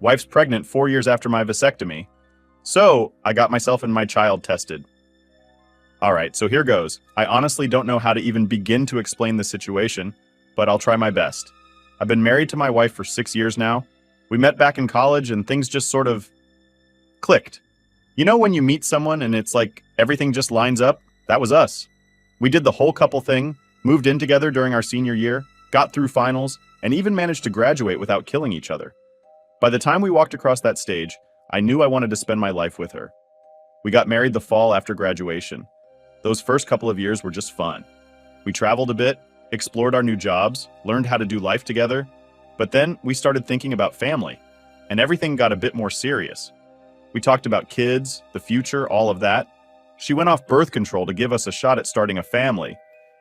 Wife's pregnant 4 years after my vasectomy. So, I got myself and my child tested. Alright, so here goes. I honestly don't know how to even begin to explain the situation, but I'll try my best. I've been married to my wife for 6 years now. We met back in college and things just sort of clicked. You know when you meet someone and it's like everything just lines up? That was us. We did the whole couple thing, moved in together during our senior year, got through finals, and even managed to graduate without killing each other. By the time we walked across that stage, I knew I wanted to spend my life with her. We got married the fall after graduation. Those first couple of years were just fun. We traveled a bit, explored our new jobs, learned how to do life together, but then we started thinking about family, and everything got a bit more serious. We talked about kids, the future, all of that. She went off birth control to give us a shot at starting a family.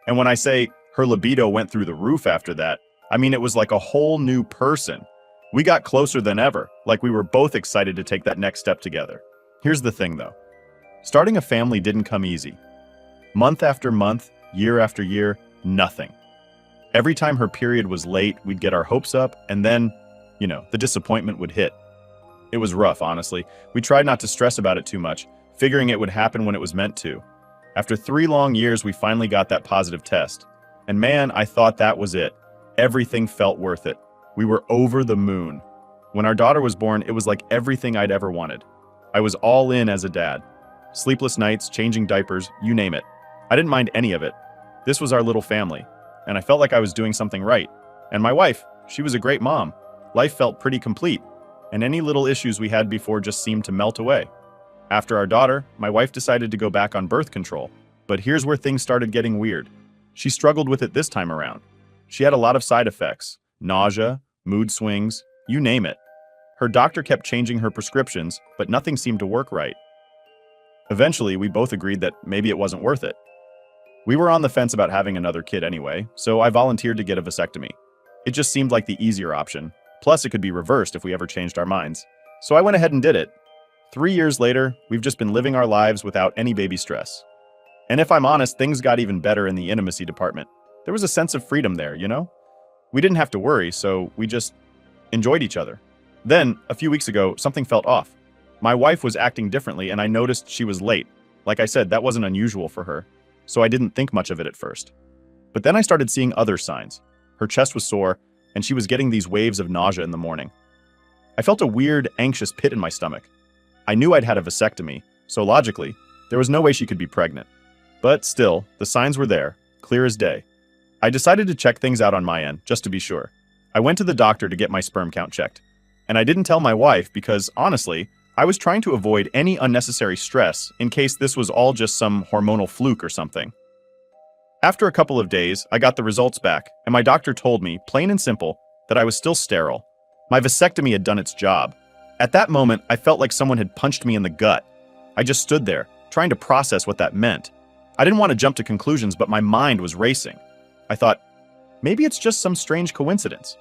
And when I say her libido went through the roof after that, I mean it was like a whole new person. We got closer than ever, like we were both excited to take that next step together. Here's the thing though. Starting a family didn't come easy. Month after month, year after year, nothing. Every time her period was late, we'd get our hopes up, and then, the disappointment would hit. It was rough, honestly. We tried not to stress about it too much, figuring it would happen when it was meant to. After 3 long years, we finally got that positive test. And man, I thought that was it. Everything felt worth it. We were over the moon. When our daughter was born, it was like everything I'd ever wanted. I was all in as a dad. Sleepless nights, changing diapers, you name it. I didn't mind any of it. This was our little family, and I felt like I was doing something right. And my wife, she was a great mom. Life felt pretty complete, and any little issues we had before just seemed to melt away. After our daughter, my wife decided to go back on birth control, but here's where things started getting weird. She struggled with it this time around. She had a lot of side effects, nausea, mood swings, you name it. Her doctor kept changing her prescriptions, but nothing seemed to work right. Eventually, we both agreed that maybe it wasn't worth it. We were on the fence about having another kid anyway, so I volunteered to get a vasectomy. It just seemed like the easier option. Plus, it could be reversed if we ever changed our minds. So I went ahead and did it. 3 years later, we've just been living our lives without any baby stress. And if I'm honest, things got even better in the intimacy department. There was a sense of freedom there, We didn't have to worry, so we just enjoyed each other. Then, a few weeks ago, something felt off. My wife was acting differently, and I noticed she was late. Like I said, that wasn't unusual for her, so I didn't think much of it at first. But then I started seeing other signs. Her chest was sore, and she was getting these waves of nausea in the morning. I felt a weird, anxious pit in my stomach. I knew I'd had a vasectomy, so logically, there was no way she could be pregnant. But still, the signs were there, clear as day. I decided to check things out on my end, just to be sure. I went to the doctor to get my sperm count checked. And I didn't tell my wife because, honestly, I was trying to avoid any unnecessary stress in case this was all just some hormonal fluke or something. After a couple of days, I got the results back, and my doctor told me, plain and simple, that I was still sterile. My vasectomy had done its job. At that moment, I felt like someone had punched me in the gut. I just stood there, trying to process what that meant. I didn't want to jump to conclusions, but my mind was racing. I thought, maybe it's just some strange coincidence.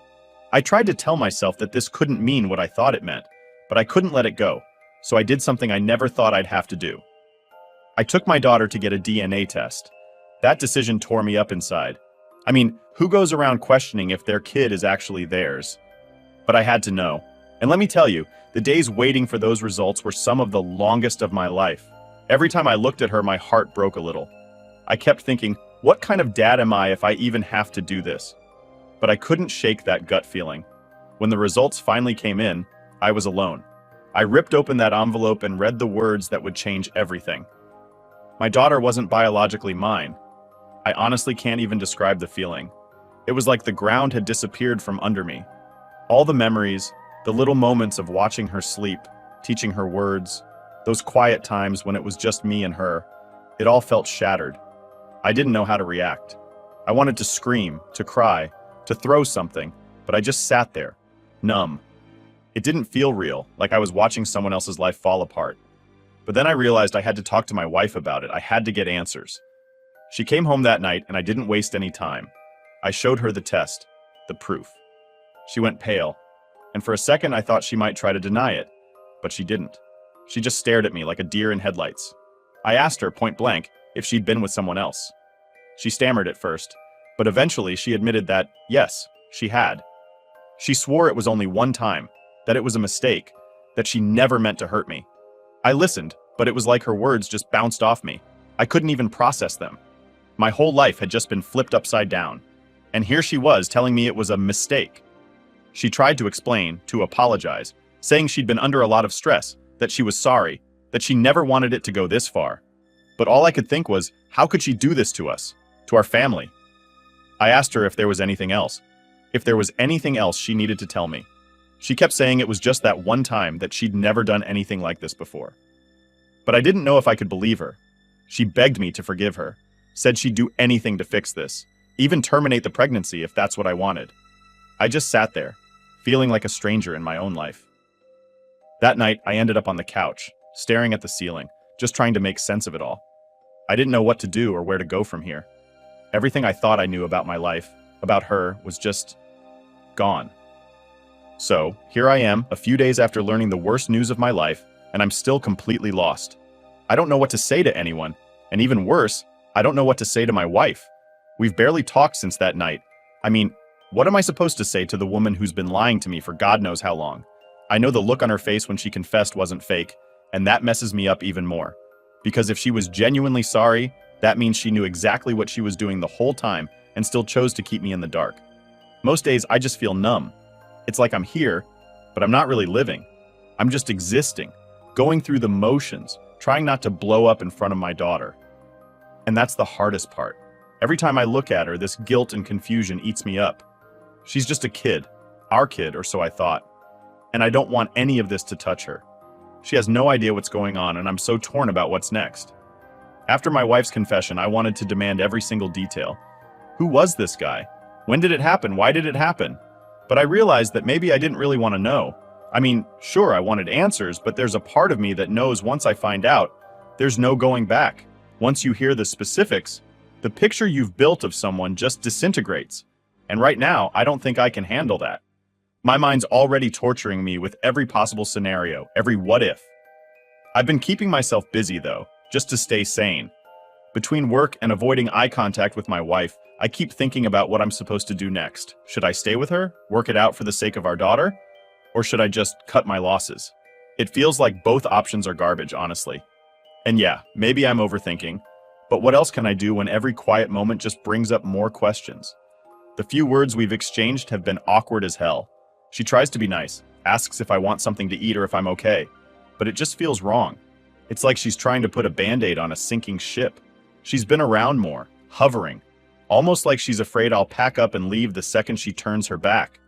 I tried to tell myself that this couldn't mean what I thought it meant, but I couldn't let it go, so I did something I never thought I'd have to do. I took my daughter to get a DNA test. That decision tore me up inside. I mean, who goes around questioning if their kid is actually theirs? But I had to know. And let me tell you, the days waiting for those results were some of the longest of my life. Every time I looked at her, my heart broke a little. I kept thinking, what kind of dad am I if I even have to do this? But I couldn't shake that gut feeling. When the results finally came in, I was alone. I ripped open that envelope and read the words that would change everything. My daughter wasn't biologically mine. I honestly can't even describe the feeling. It was like the ground had disappeared from under me. All the memories, the little moments of watching her sleep, teaching her words, those quiet times when it was just me and her, it all felt shattered. I didn't know how to react. I wanted to scream, to cry, to throw something, but I just sat there, numb. It didn't feel real, like I was watching someone else's life fall apart. But then I realized I had to talk to my wife about it. I had to get answers. She came home that night, and I didn't waste any time. I showed her the test, the proof. She went pale, and for a second I thought she might try to deny it, but she didn't. She just stared at me like a deer in headlights. I asked her point blank if she'd been with someone else. She stammered at first, but eventually she admitted that, yes, she had. She swore it was only one time, that it was a mistake, that she never meant to hurt me. I listened, but it was like her words just bounced off me. I couldn't even process them. My whole life had just been flipped upside down. And here she was telling me it was a mistake. She tried to explain, to apologize, saying she'd been under a lot of stress, that she was sorry, that she never wanted it to go this far. But all I could think was, how could she do this to us, to our family? I asked her if there was anything else, she needed to tell me. She kept saying it was just that one time, that she'd never done anything like this before. But I didn't know if I could believe her. She begged me to forgive her, said she'd do anything to fix this, even terminate the pregnancy if that's what I wanted. I just sat there, feeling like a stranger in my own life. That night, I ended up on the couch, staring at the ceiling, just trying to make sense of it all. I didn't know what to do or where to go from here. Everything I thought I knew about my life, about her, was just gone. So, here I am, a few days after learning the worst news of my life, and I'm still completely lost. I don't know what to say to anyone, and even worse, I don't know what to say to my wife. We've barely talked since that night. I mean, what am I supposed to say to the woman who's been lying to me for God knows how long? I know the look on her face when she confessed wasn't fake, and that messes me up even more. Because if she was genuinely sorry, that means she knew exactly what she was doing the whole time and still chose to keep me in the dark. Most days, I just feel numb. It's like I'm here, but I'm not really living. I'm just existing, going through the motions, trying not to blow up in front of my daughter. And that's the hardest part. Every time I look at her, this guilt and confusion eats me up. She's just a kid, our kid, or so I thought. And I don't want any of this to touch her. She has no idea what's going on, and I'm so torn about what's next. After my wife's confession, I wanted to demand every single detail. Who was this guy? When did it happen? Why did it happen? But I realized that maybe I didn't really want to know. I mean, sure, I wanted answers, but there's a part of me that knows once I find out, there's no going back. Once you hear the specifics, the picture you've built of someone just disintegrates. And right now, I don't think I can handle that. My mind's already torturing me with every possible scenario, every what if. I've been keeping myself busy though, just to stay sane. Between work and avoiding eye contact with my wife, I keep thinking about what I'm supposed to do next. Should I stay with her, work it out for the sake of our daughter? Or should I just cut my losses? It feels like both options are garbage, honestly. And yeah, maybe I'm overthinking, but what else can I do when every quiet moment just brings up more questions? The few words we've exchanged have been awkward as hell. She tries to be nice, asks if I want something to eat or if I'm okay, but it just feels wrong. It's like she's trying to put a band-aid on a sinking ship. She's been around more, hovering, almost like she's afraid I'll pack up and leave the second she turns her back.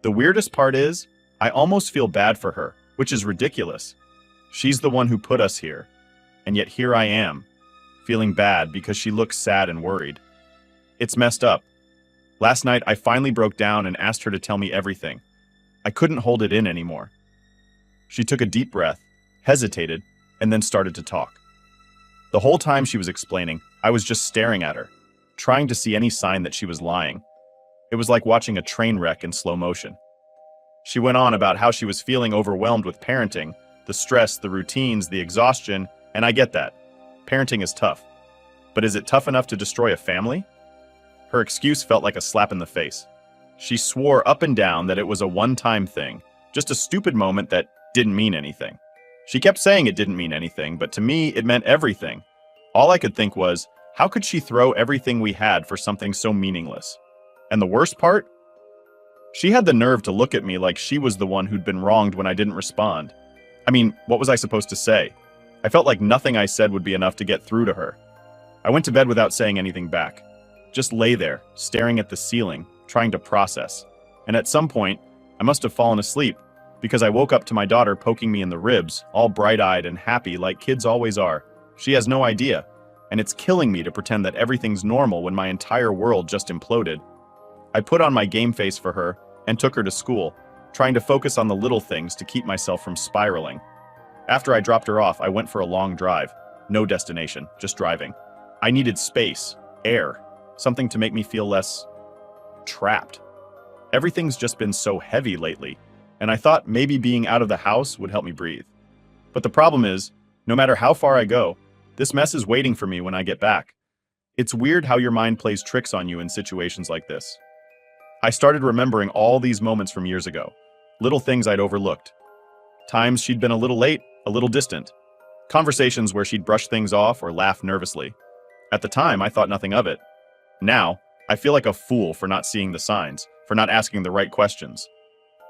The weirdest part is, I almost feel bad for her, which is ridiculous. She's the one who put us here, and yet here I am, feeling bad because she looks sad and worried. It's messed up. Last night, I finally broke down and asked her to tell me everything. I couldn't hold it in anymore. She took a deep breath, hesitated, and then started to talk. The whole time she was explaining, I was just staring at her, trying to see any sign that she was lying. It was like watching a train wreck in slow motion. She went on about how she was feeling overwhelmed with parenting, the stress, the routines, the exhaustion, and I get that. Parenting is tough. But is it tough enough to destroy a family? Her excuse felt like a slap in the face. She swore up and down that it was a one-time thing, just a stupid moment that didn't mean anything. She kept saying it didn't mean anything, but to me, it meant everything. All I could think was, how could she throw everything we had for something so meaningless? And the worst part? She had the nerve to look at me like she was the one who'd been wronged when I didn't respond. I mean, what was I supposed to say? I felt like nothing I said would be enough to get through to her. I went to bed without saying anything back. Just lay there, staring at the ceiling, trying to process. And at some point, I must have fallen asleep, because I woke up to my daughter poking me in the ribs, all bright-eyed and happy like kids always are. She has no idea, and it's killing me to pretend that everything's normal when my entire world just imploded. I put on my game face for her and took her to school, trying to focus on the little things to keep myself from spiraling. After I dropped her off, I went for a long drive. No destination, just driving. I needed space, air, something to make me feel less trapped. Everything's just been so heavy lately, and I thought maybe being out of the house would help me breathe. But the problem is, no matter how far I go, this mess is waiting for me when I get back. It's weird how your mind plays tricks on you in situations like this. I started remembering all these moments from years ago, little things I'd overlooked. Times she'd been a little late, a little distant. Conversations where she'd brush things off or laugh nervously. At the time, I thought nothing of it. Now, I feel like a fool for not seeing the signs, for not asking the right questions.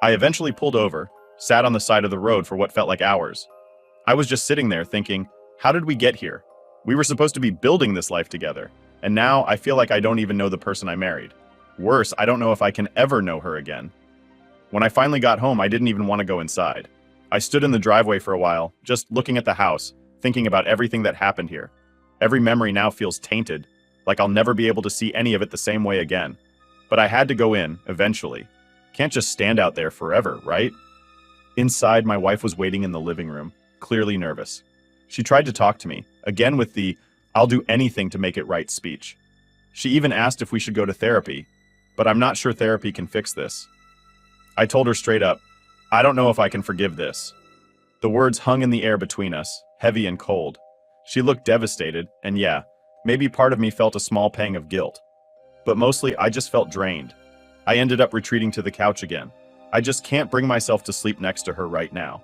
I eventually pulled over, sat on the side of the road for what felt like hours. I was just sitting there thinking, how did we get here? We were supposed to be building this life together, and now I feel like I don't even know the person I married. Worse, I don't know if I can ever know her again. When I finally got home, I didn't even want to go inside. I stood in the driveway for a while, just looking at the house, thinking about everything that happened here. Every memory now feels tainted, like I'll never be able to see any of it the same way again. But I had to go in, eventually. Can't just stand out there forever, right? Inside, my wife was waiting in the living room, clearly nervous. She tried to talk to me, again with the, "I'll do anything to make it right" speech. She even asked if we should go to therapy, but I'm not sure therapy can fix this. I told her straight up, I don't know if I can forgive this. The words hung in the air between us, heavy and cold. She looked devastated, and yeah, maybe part of me felt a small pang of guilt. But mostly, I just felt drained. I ended up retreating to the couch again. I just can't bring myself to sleep next to her right now.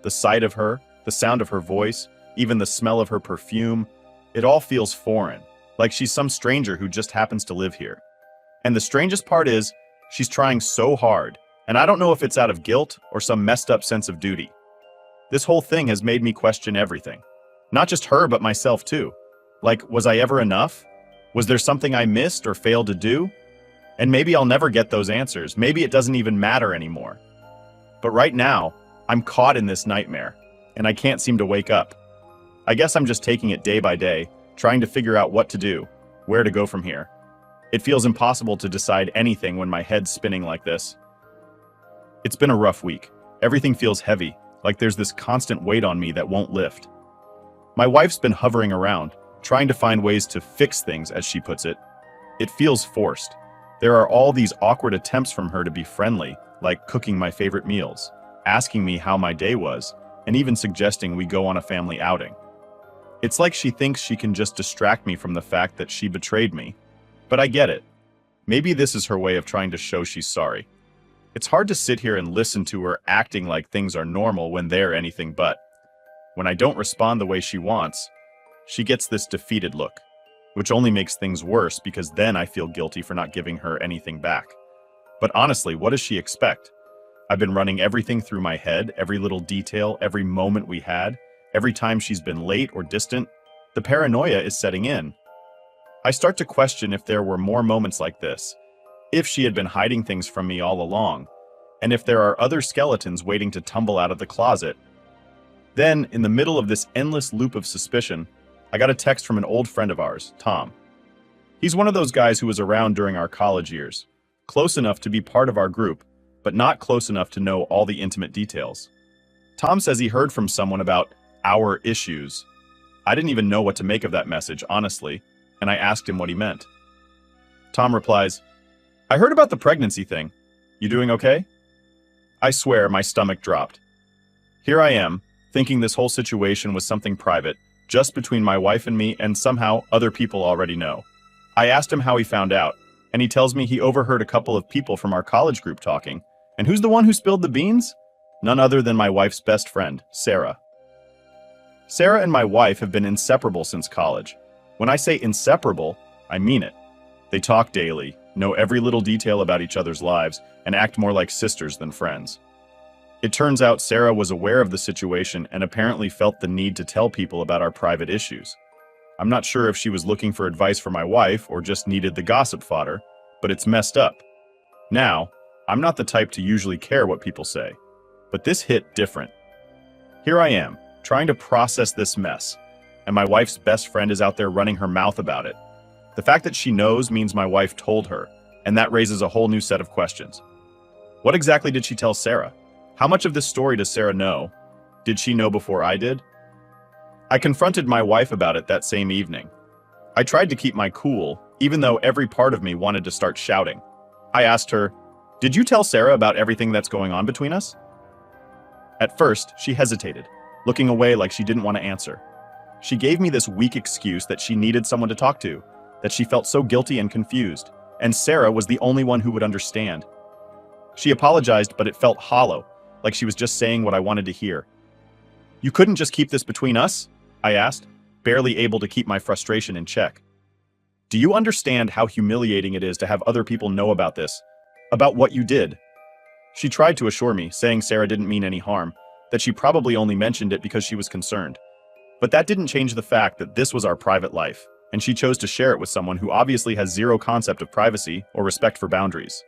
The sight of her, the sound of her voice, even the smell of her perfume, it all feels foreign, like she's some stranger who just happens to live here. And the strangest part is, she's trying so hard, and I don't know if it's out of guilt or some messed up sense of duty. This whole thing has made me question everything. Not just her, but myself too. Like, was I ever enough? Was there something I missed or failed to do? And maybe I'll never get those answers. Maybe it doesn't even matter anymore. But right now, I'm caught in this nightmare, and I can't seem to wake up. I guess I'm just taking it day by day, trying to figure out what to do, where to go from here. It feels impossible to decide anything when my head's spinning like this. It's been a rough week. Everything feels heavy, like there's this constant weight on me that won't lift. My wife's been hovering around, trying to find ways to fix things, as she puts it. It feels forced. There are all these awkward attempts from her to be friendly, like cooking my favorite meals, asking me how my day was, and even suggesting we go on a family outing. It's like she thinks she can just distract me from the fact that she betrayed me. But I get it. Maybe this is her way of trying to show she's sorry. It's hard to sit here and listen to her acting like things are normal when they're anything but. When I don't respond the way she wants, she gets this defeated look, which only makes things worse because then I feel guilty for not giving her anything back. But honestly, what does she expect? I've been running everything through my head, every little detail, every moment we had, every time she's been late or distant. The paranoia is setting in. I start to question if there were more moments like this, if she had been hiding things from me all along, and if there are other skeletons waiting to tumble out of the closet. Then, in the middle of this endless loop of suspicion, I got a text from an old friend of ours, Tom. He's one of those guys who was around during our college years, close enough to be part of our group, but not close enough to know all the intimate details. Tom says he heard from someone about our issues. I didn't even know what to make of that message, honestly, and I asked him what he meant. Tom replies, "I heard about the pregnancy thing. You doing okay?" I swear my stomach dropped. Here I am, thinking this whole situation was something private, just between my wife and me, and somehow other people already know. I asked him how he found out, and he tells me he overheard a couple of people from our college group talking. And who's the one who spilled the beans? None other than my wife's best friend, Sarah. Sarah and my wife have been inseparable since college. When I say inseparable, I mean it. They talk daily, know every little detail about each other's lives, and act more like sisters than friends. It turns out Sarah was aware of the situation and apparently felt the need to tell people about our private issues. I'm not sure if she was looking for advice for my wife or just needed the gossip fodder, but it's messed up. Now, I'm not the type to usually care what people say, but this hit different. Here I am, trying to process this mess, and my wife's best friend is out there running her mouth about it. The fact that she knows means my wife told her, and that raises a whole new set of questions. What exactly did she tell Sarah? How much of this story does Sarah know? Did she know before I did? I confronted my wife about it that same evening. I tried to keep my cool, even though every part of me wanted to start shouting. I asked her, "Did you tell Sarah about everything that's going on between us?" At first, she hesitated, looking away like she didn't want to answer. She gave me this weak excuse that she needed someone to talk to, that she felt so guilty and confused, and Sarah was the only one who would understand. She apologized, but it felt hollow, like she was just saying what I wanted to hear. "You couldn't just keep this between us?" I asked, barely able to keep my frustration in check. "Do you understand how humiliating it is to have other people know about this? About what you did?" She tried to assure me, saying Sarah didn't mean any harm, that she probably only mentioned it because she was concerned. But that didn't change the fact that this was our private life, and she chose to share it with someone who obviously has zero concept of privacy or respect for boundaries.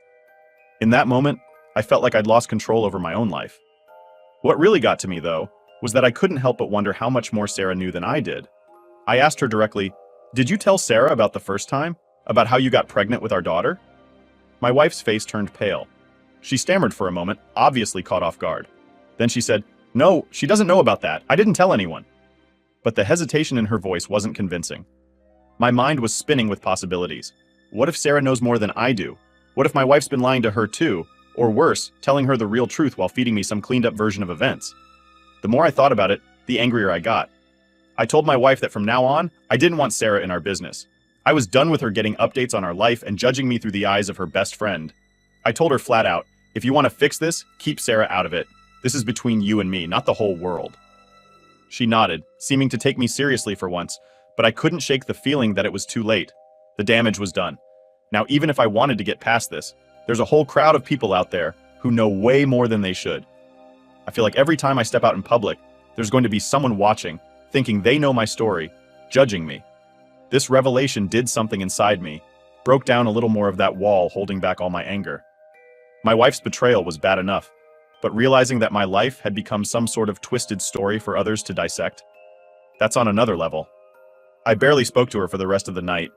In that moment, I felt like I'd lost control over my own life. What really got to me, though, was that I couldn't help but wonder how much more Sarah knew than I did. I asked her directly, "Did you tell Sarah about the first time? About how you got pregnant with our daughter?" My wife's face turned pale. She stammered for a moment, obviously caught off guard. Then she said, "No, she doesn't know about that. I didn't tell anyone." But the hesitation in her voice wasn't convincing. My mind was spinning with possibilities. What if Sarah knows more than I do? What if my wife's been lying to her too? Or worse, telling her the real truth while feeding me some cleaned up version of events? The more I thought about it, the angrier I got. I told my wife that from now on, I didn't want Sarah in our business. I was done with her getting updates on our life and judging me through the eyes of her best friend. I told her flat out, "If you want to fix this, keep Sarah out of it. This is between you and me, not the whole world." She nodded, seeming to take me seriously for once, but I couldn't shake the feeling that it was too late. The damage was done. Now, even if I wanted to get past this, there's a whole crowd of people out there who know way more than they should. I feel like every time I step out in public, there's going to be someone watching, thinking they know my story, judging me. This revelation did something inside me, broke down a little more of that wall holding back all my anger. My wife's betrayal was bad enough, but realizing that my life had become some sort of twisted story for others to dissect, that's on another level. I barely spoke to her for the rest of the night.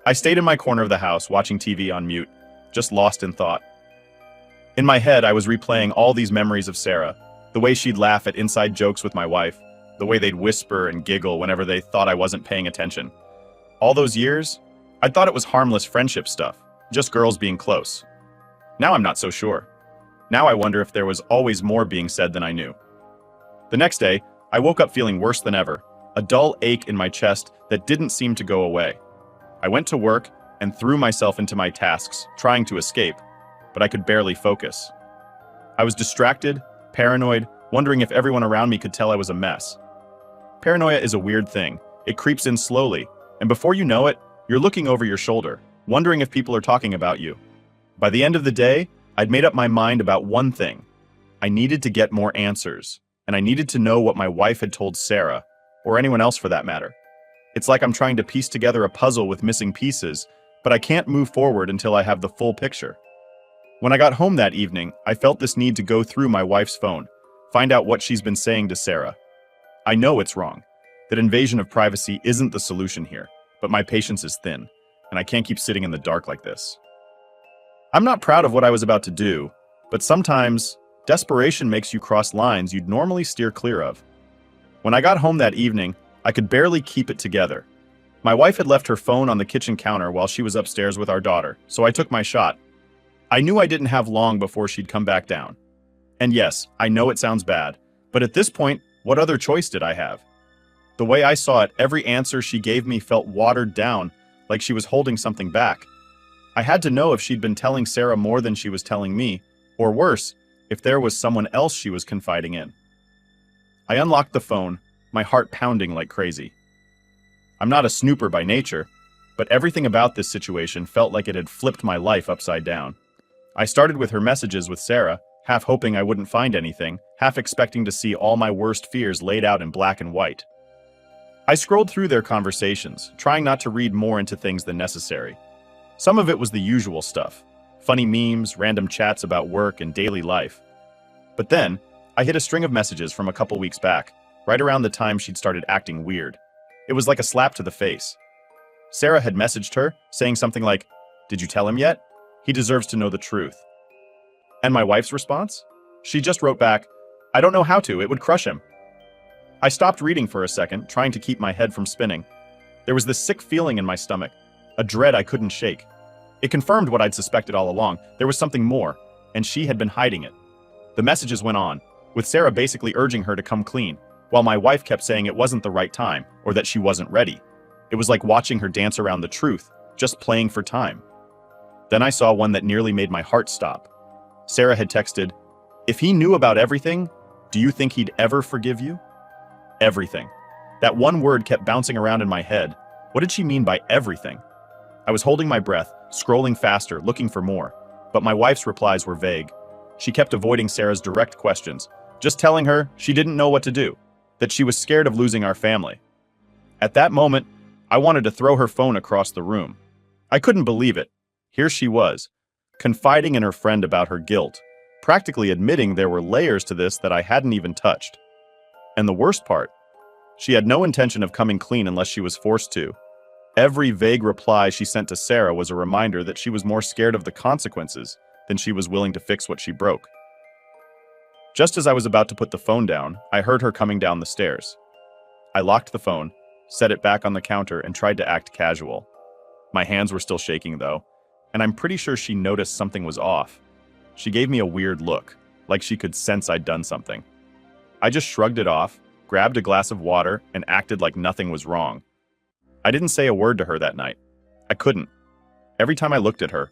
I stayed in my corner of the house watching TV on mute, just lost in thought. In my head, I was replaying all these memories of Sarah, the way she'd laugh at inside jokes with my wife, the way they'd whisper and giggle whenever they thought I wasn't paying attention. All those years, I thought it was harmless friendship stuff, just girls being close. Now I'm not so sure. Now I wonder if there was always more being said than I knew. The next day, I woke up feeling worse than ever, a dull ache in my chest that didn't seem to go away. I went to work and threw myself into my tasks, trying to escape, but I could barely focus. I was distracted, paranoid, wondering if everyone around me could tell I was a mess. Paranoia is a weird thing. It creeps in slowly, and before you know it, you're looking over your shoulder, wondering if people are talking about you. By the end of the day, I'd made up my mind about one thing. I needed to get more answers, and I needed to know what my wife had told Sarah, or anyone else for that matter. It's like I'm trying to piece together a puzzle with missing pieces, but I can't move forward until I have the full picture. When I got home that evening, I felt this need to go through my wife's phone, find out what she's been saying to Sarah. I know it's wrong, that invasion of privacy isn't the solution here, but my patience is thin, and I can't keep sitting in the dark like this. I'm not proud of what I was about to do, but sometimes desperation makes you cross lines you'd normally steer clear of. When I got home that evening, I could barely keep it together. My wife had left her phone on the kitchen counter while she was upstairs with our daughter, so I took my shot. I knew I didn't have long before she'd come back down. And yes, I know it sounds bad, but at this point, what other choice did I have? The way I saw it, every answer she gave me felt watered down, like she was holding something back. I had to know if she'd been telling Sarah more than she was telling me, or worse, if there was someone else she was confiding in. I unlocked the phone, my heart pounding like crazy. I'm not a snooper by nature, but everything about this situation felt like it had flipped my life upside down. I started with her messages with Sarah, half hoping I wouldn't find anything, half expecting to see all my worst fears laid out in black and white. I scrolled through their conversations, trying not to read more into things than necessary. Some of it was the usual stuff, funny memes, random chats about work and daily life. But then, I hit a string of messages from a couple weeks back, right around the time she'd started acting weird. It was like a slap to the face. Sarah had messaged her, saying something like, "Did you tell him yet? He deserves to know the truth." And my wife's response? She just wrote back, "I don't know how to, it would crush him." I stopped reading for a second, trying to keep my head from spinning. There was this sick feeling in my stomach, a dread I couldn't shake. It confirmed what I'd suspected all along. There was something more, and she had been hiding it. The messages went on, with Sarah basically urging her to come clean, while my wife kept saying it wasn't the right time, or that she wasn't ready. It was like watching her dance around the truth, just playing for time. Then I saw one that nearly made my heart stop. Sarah had texted, "If he knew about everything, do you think he'd ever forgive you?" Everything. That one word kept bouncing around in my head. What did she mean by everything? I was holding my breath, scrolling faster, looking for more. But my wife's replies were vague. She kept avoiding Sarah's direct questions, just telling her she didn't know what to do, that she was scared of losing our family. At that moment, I wanted to throw her phone across the room. I couldn't believe it. Here she was, confiding in her friend about her guilt, practically admitting there were layers to this that I hadn't even touched. And the worst part, she had no intention of coming clean unless she was forced to. Every vague reply she sent to Sarah was a reminder that she was more scared of the consequences than she was willing to fix what she broke. Just as I was about to put the phone down, I heard her coming down the stairs. I locked the phone, set it back on the counter, and tried to act casual. My hands were still shaking though, and I'm pretty sure she noticed something was off. She gave me a weird look, like she could sense I'd done something. I just shrugged it off, grabbed a glass of water, and acted like nothing was wrong. I didn't say a word to her that night. I couldn't. Every time I looked at her,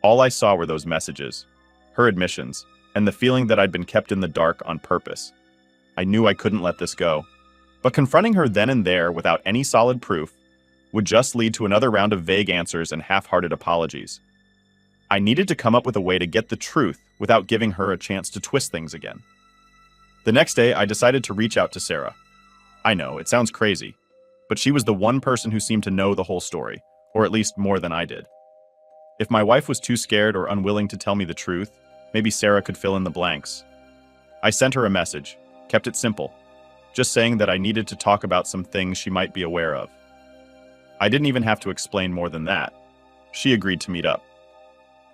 all I saw were those messages, her admissions, and the feeling that I'd been kept in the dark on purpose. I knew I couldn't let this go. But confronting her then and there without any solid proof would just lead to another round of vague answers and half-hearted apologies. I needed to come up with a way to get the truth without giving her a chance to twist things again. The next day, I decided to reach out to Sarah. I know, it sounds crazy, but she was the one person who seemed to know the whole story, or at least more than I did. If my wife was too scared or unwilling to tell me the truth, maybe Sarah could fill in the blanks. I sent her a message, kept it simple, just saying that I needed to talk about some things she might be aware of. I didn't even have to explain more than that. She agreed to meet up.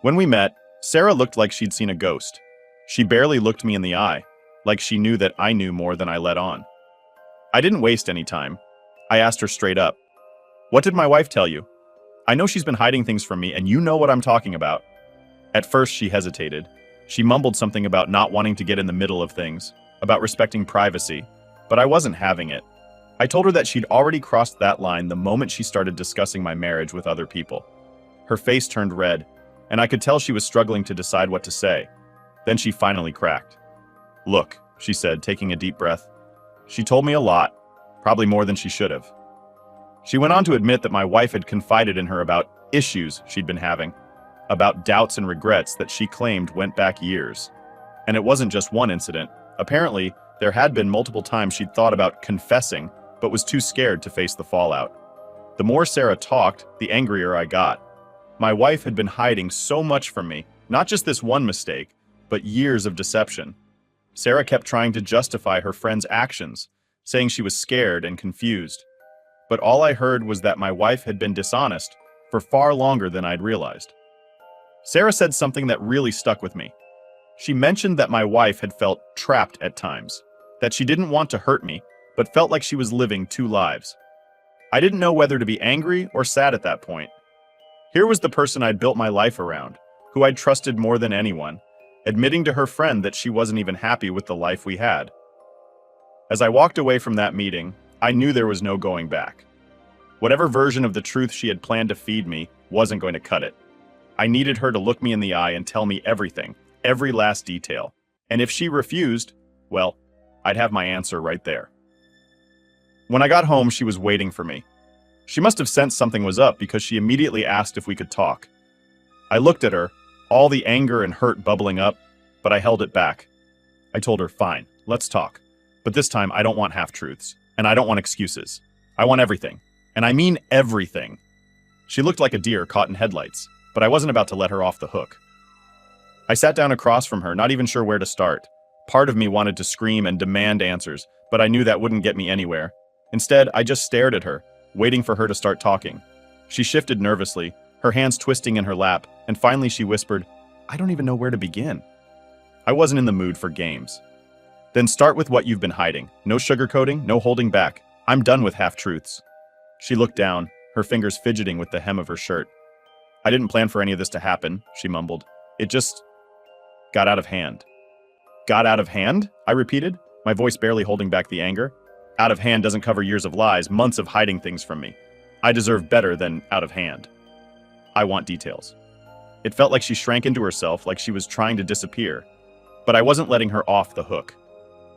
When we met, Sarah looked like she'd seen a ghost. She barely looked me in the eye, like she knew that I knew more than I let on. I didn't waste any time. I asked her straight up, "What did my wife tell you? I know she's been hiding things from me, and you know what I'm talking about." At first, she hesitated. She mumbled something about not wanting to get in the middle of things, about respecting privacy, but I wasn't having it. I told her that she'd already crossed that line the moment she started discussing my marriage with other people. Her face turned red, and I could tell she was struggling to decide what to say. Then she finally cracked. "Look," she said, taking a deep breath. "She told me a lot, probably more than she should have." She went on to admit that my wife had confided in her about issues she'd been having, about doubts and regrets that she claimed went back years. And it wasn't just one incident. Apparently, there had been multiple times she'd thought about confessing, but was too scared to face the fallout. The more Sarah talked, the angrier I got. My wife had been hiding so much from me, not just this one mistake, but years of deception. Sarah kept trying to justify her friend's actions, saying she was scared and confused. But all I heard was that my wife had been dishonest for far longer than I'd realized. Sarah said something that really stuck with me. She mentioned that my wife had felt trapped at times, that she didn't want to hurt me, but felt like she was living two lives. I didn't know whether to be angry or sad at that point. Here was the person I'd built my life around, who I'd trusted more than anyone, admitting to her friend that she wasn't even happy with the life we had. As I walked away from that meeting, I knew there was no going back. Whatever version of the truth she had planned to feed me wasn't going to cut it. I needed her to look me in the eye and tell me everything, every last detail. And if she refused, well, I'd have my answer right there. When I got home, she was waiting for me. She must have sensed something was up because she immediately asked if we could talk. I looked at her, all the anger and hurt bubbling up, but I held it back. I told her, "Fine, let's talk. But this time I don't want half-truths, and I don't want excuses. I want everything. And I mean everything." She looked like a deer caught in headlights, but I wasn't about to let her off the hook. I sat down across from her, not even sure where to start. Part of me wanted to scream and demand answers, but I knew that wouldn't get me anywhere. Instead, I just stared at her, waiting for her to start talking. She shifted nervously, her hands twisting in her lap, and finally she whispered, "I don't even know where to begin." I wasn't in the mood for games. "Then start with what you've been hiding. No sugarcoating, no holding back. I'm done with half-truths." She looked down, her fingers fidgeting with the hem of her shirt. "I didn't plan for any of this to happen," she mumbled. "It just got out of hand." "Got out of hand?" I repeated, my voice barely holding back the anger. "Out of hand doesn't cover years of lies, months of hiding things from me. I deserve better than out of hand. I want details." It felt like she shrank into herself, like she was trying to disappear. But I wasn't letting her off the hook.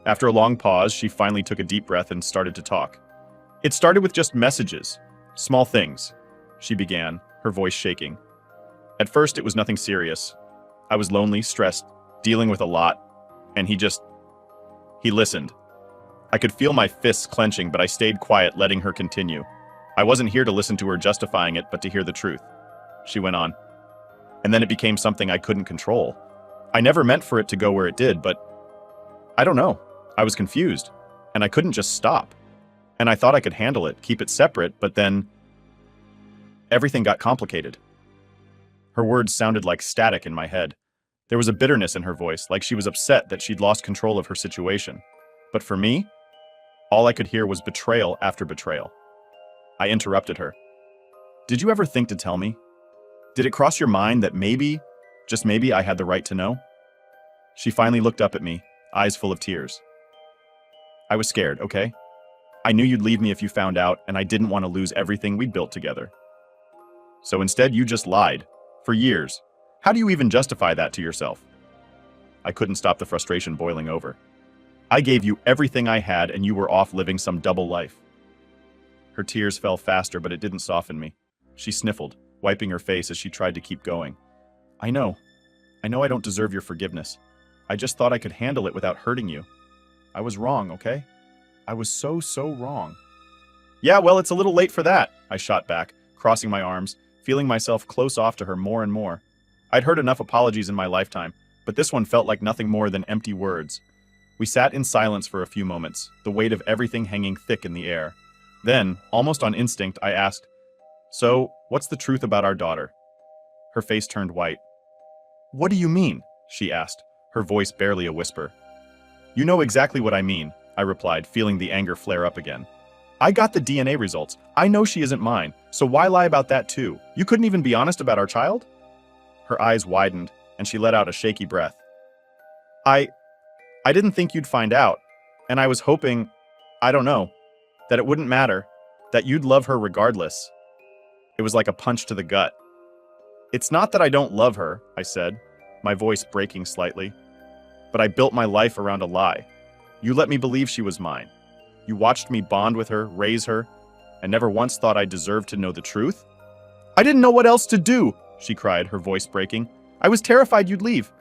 After a long pause, she finally took a deep breath and started to talk. It started with just messages, small things, she began, her voice shaking. At first, it was nothing serious. I was lonely, stressed, dealing with a lot, and he listened. I could feel my fists clenching, but I stayed quiet, letting her continue. I wasn't here to listen to her justifying it, but to hear the truth. She went on. And then it became something I couldn't control. I never meant for it to go where it did, but I don't know. I was confused, and I couldn't just stop. And I thought I could handle it, keep it separate, but then everything got complicated. Her words sounded like static in my head. There was a bitterness in her voice, like she was upset that she'd lost control of her situation. But for me, all I could hear was betrayal after betrayal. I interrupted her. Did you ever think to tell me? Did it cross your mind that maybe, just maybe, I had the right to know? She finally looked up at me, eyes full of tears. I was scared, okay? I knew you'd leave me if you found out, and I didn't want to lose everything we'd built together. So instead, you just lied. For years. How do you even justify that to yourself? I couldn't stop the frustration boiling over. I gave you everything I had, and you were off living some double life. Her tears fell faster, but it didn't soften me. She sniffled, wiping her face as she tried to keep going. I know I don't deserve your forgiveness. I just thought I could handle it without hurting you. I was wrong, okay? I was so wrong. Yeah, well, it's a little late for that, I shot back, crossing my arms, feeling myself close off to her more and more. I'd heard enough apologies in my lifetime, but this one felt like nothing more than empty words. We sat in silence for a few moments, the weight of everything hanging thick in the air. Then, almost on instinct, I asked, So, what's the truth about our daughter? Her face turned white. What do you mean? She asked, her voice barely a whisper. You know exactly what I mean, I replied, feeling the anger flare up again. I got the DNA results. I know she isn't mine, so why lie about that too? You couldn't even be honest about our child? Her eyes widened, and she let out a shaky breath. I didn't think you'd find out, and I was hoping, I don't know, that it wouldn't matter, that you'd love her regardless. It was like a punch to the gut. It's not that I don't love her, I said, my voice breaking slightly, but I built my life around a lie. You let me believe she was mine. You watched me bond with her, raise her, and never once thought I deserved to know the truth? I didn't know what else to do, she cried, her voice breaking. I was terrified you'd leave.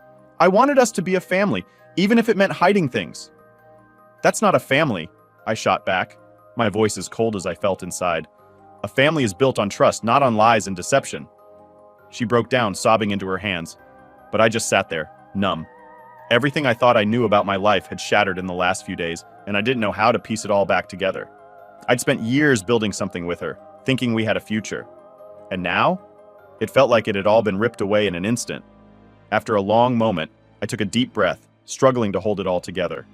I wanted us to be a family, even if it meant hiding things. That's not a family, I shot back, my voice as cold as I felt inside. A family is built on trust, not on lies and deception. She broke down, sobbing into her hands, but I just sat there, numb. Everything I thought I knew about my life had shattered in the last few days, and I didn't know how to piece it all back together. I'd spent years building something with her, thinking we had a future. And now? It felt like it had all been ripped away in an instant. After a long moment, I took a deep breath, struggling to hold it all together.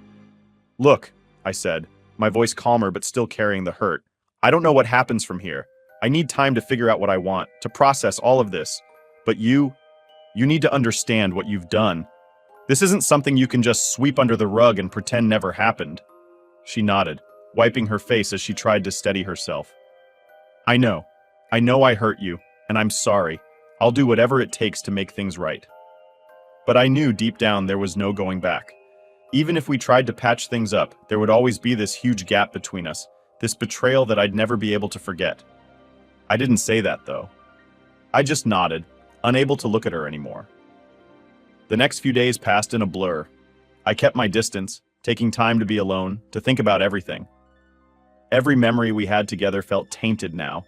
Look, I said, my voice calmer but still carrying the hurt. I don't know what happens from here. I need time to figure out what I want, to process all of this. But you need to understand what you've done. This isn't something you can just sweep under the rug and pretend never happened. She nodded, wiping her face as she tried to steady herself. I know I hurt you, and I'm sorry. I'll do whatever it takes to make things right. But I knew deep down there was no going back. Even if we tried to patch things up, there would always be this huge gap between us, this betrayal that I'd never be able to forget. I didn't say that, though. I just nodded, unable to look at her anymore. The next few days passed in a blur. I kept my distance, taking time to be alone, to think about everything. Every memory we had together felt tainted now,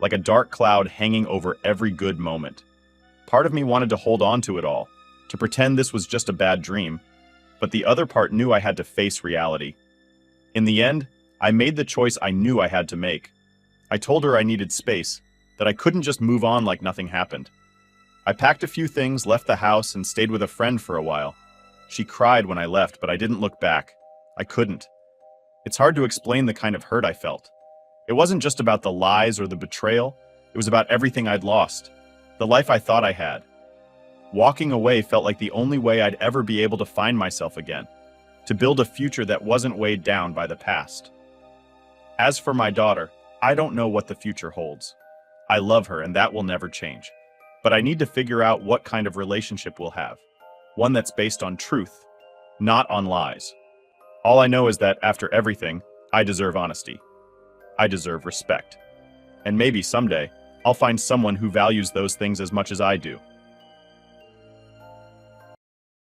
like a dark cloud hanging over every good moment. Part of me wanted to hold on to it all, to pretend this was just a bad dream, but the other part knew I had to face reality. In the end, I made the choice I knew I had to make. I told her I needed space, that I couldn't just move on like nothing happened. I packed a few things, left the house, and stayed with a friend for a while. She cried when I left, but I didn't look back. I couldn't. It's hard to explain the kind of hurt I felt. It wasn't just about the lies or the betrayal. It was about everything I'd lost, the life I thought I had. Walking away felt like the only way I'd ever be able to find myself again, to build a future that wasn't weighed down by the past. As for my daughter, I don't know what the future holds. I love her, and that will never change. but I need to figure out what kind of relationship we'll have. One that's based on truth, not on lies. All I know is that after everything, I deserve honesty. I deserve respect. And maybe someday, I'll find someone who values those things as much as I do.